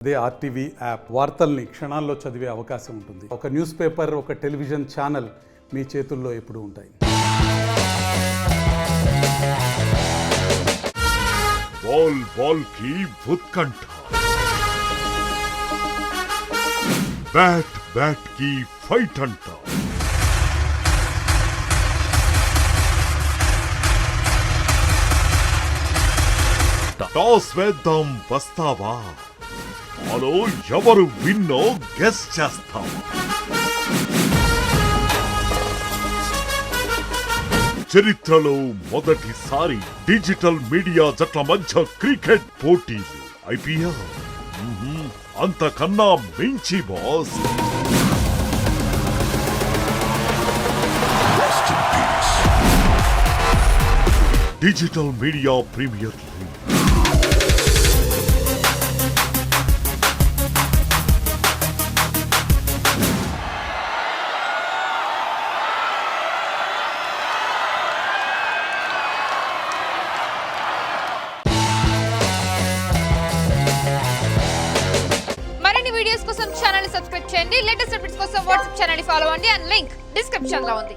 అదే RTV app వార్తల్ని క్షణాల్లో చదివే అవకాశం ఉంటుంది. ఒక న్యూస్ పేపర్, ఒక టెలివిజన్ ఛానల్ మీ చేతుల్లో ఎప్పుడూ ఉంటాయి. బాల్ బాల్ కి ఉత్కంఠ, బ్యాట్ బ్యాట్ కి ఫైట్ అంట. టాస్ వేద్దాం వస్తావా? హలో, ఎవరు విన్నో గెస్ చేస్తాం. చరిత్రలో మొదటిసారి డిజిటల్ మీడియా జట్ల మధ్య క్రికెట్ పోటీలు. ఐపీఎల్ అంతకన్నా మించి boss. Digital media premier league. మరిన్ని వీడియోస్ కోసం ఛానల్ ని సబ్స్క్రైబ్ చేయండి. లేటెస్ట్ అప్డేట్స్ కోసం వాట్సాప్ ఛానల్ ని ఫాలో అవ్వండి. అండ్ లింక్ డిస్క్రిప్షన్ లో ఉంది.